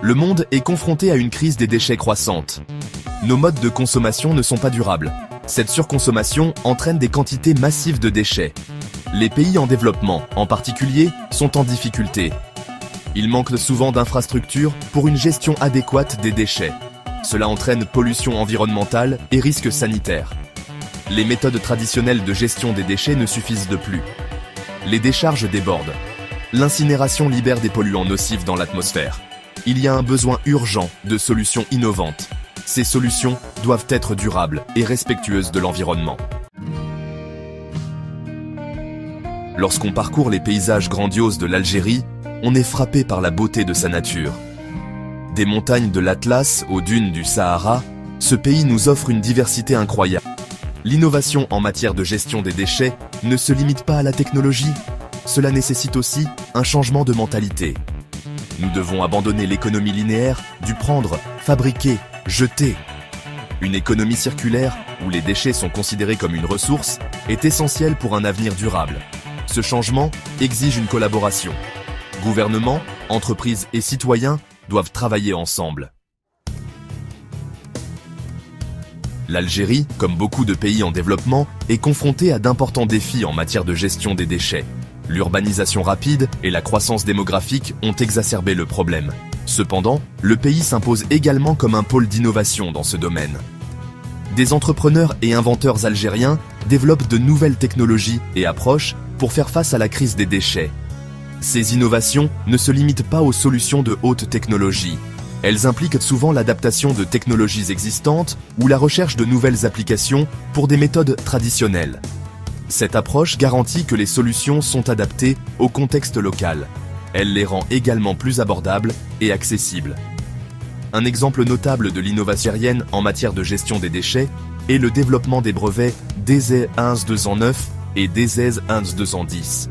Le monde est confronté à une crise des déchets croissante. Nos modes de consommation ne sont pas durables. Cette surconsommation entraîne des quantités massives de déchets. Les pays en développement, en particulier, sont en difficulté. Il manque souvent d'infrastructures pour une gestion adéquate des déchets. Cela entraîne pollution environnementale et risques sanitaires. Les méthodes traditionnelles de gestion des déchets ne suffisent plus. Les décharges débordent. L'incinération libère des polluants nocifs dans l'atmosphère. Il y a un besoin urgent de solutions innovantes. Ces solutions doivent être durables et respectueuses de l'environnement. Lorsqu'on parcourt les paysages grandioses de l'Algérie, on est frappé par la beauté de sa nature. Des montagnes de l'Atlas aux dunes du Sahara, ce pays nous offre une diversité incroyable. L'innovation en matière de gestion des déchets ne se limite pas à la technologie. Cela nécessite aussi un changement de mentalité. Nous devons abandonner l'économie linéaire du prendre, fabriquer, jeter. Une économie circulaire, où les déchets sont considérés comme une ressource, est essentielle pour un avenir durable. Ce changement exige une collaboration. Gouvernements, entreprises et citoyens doivent travailler ensemble. L'Algérie, comme beaucoup de pays en développement, est confrontée à d'importants défis en matière de gestion des déchets. L'urbanisation rapide et la croissance démographique ont exacerbé le problème. Cependant, le pays s'impose également comme un pôle d'innovation dans ce domaine. Des entrepreneurs et inventeurs algériens développent de nouvelles technologies et approches pour faire face à la crise des déchets. Ces innovations ne se limitent pas aux solutions de haute technologie. Elles impliquent souvent l'adaptation de technologies existantes ou la recherche de nouvelles applications pour des méthodes traditionnelles. Cette approche garantit que les solutions sont adaptées au contexte local. Elle les rend également plus abordables et accessibles. Un exemple notable de l'innovation algérienne en matière de gestion des déchets est le développement des brevets DZ 11209 et DZ 11210.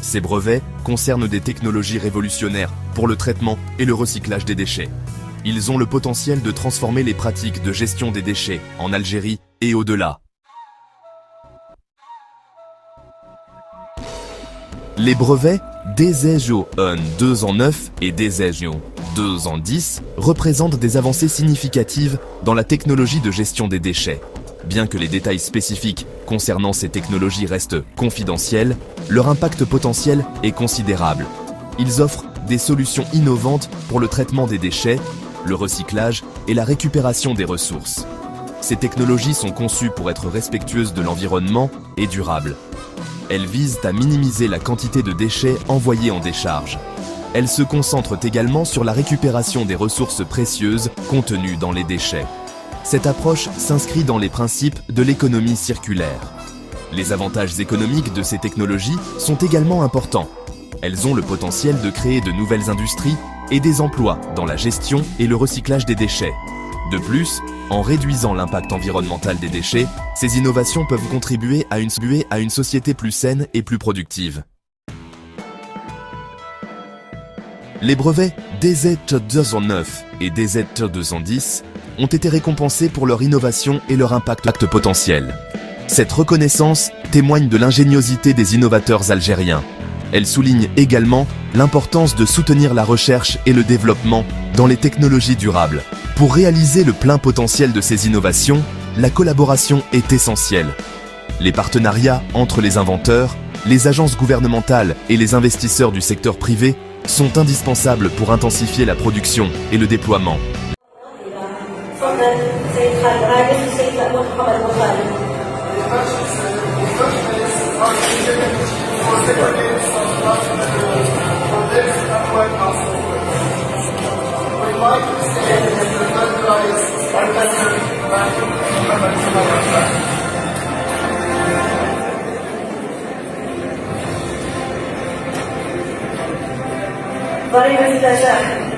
Ces brevets concernent des technologies révolutionnaires pour le traitement et le recyclage des déchets. Ils ont le potentiel de transformer les pratiques de gestion des déchets en Algérie et au-delà. Les brevets DZJO 2 en 9 et DZJO 2 en 10 représentent des avancées significatives dans la technologie de gestion des déchets. Bien que les détails spécifiques concernant ces technologies restent confidentiels, leur impact potentiel est considérable. Ils offrent des solutions innovantes pour le traitement des déchets, le recyclage et la récupération des ressources. Ces technologies sont conçues pour être respectueuses de l'environnement et durables. Elles visent à minimiser la quantité de déchets envoyés en décharge. Elles se concentrent également sur la récupération des ressources précieuses contenues dans les déchets. Cette approche s'inscrit dans les principes de l'économie circulaire. Les avantages économiques de ces technologies sont également importants. Elles ont le potentiel de créer de nouvelles industries et des emplois dans la gestion et le recyclage des déchets. De plus, en réduisant l'impact environnemental des déchets, ces innovations peuvent contribuer à une société plus saine et plus productive. Les brevets DZ 209 et DZ 210 ont été récompensés pour leur innovation et leur impact potentiel. Cette reconnaissance témoigne de l'ingéniosité des innovateurs algériens. Elle souligne également l'importance de soutenir la recherche et le développement dans les technologies durables. Pour réaliser le plein potentiel de ces innovations, la collaboration est essentielle. Les partenariats entre les inventeurs, les agences gouvernementales et les investisseurs du secteur privé sont indispensables pour intensifier la production et le déploiement. ضريبة النجاح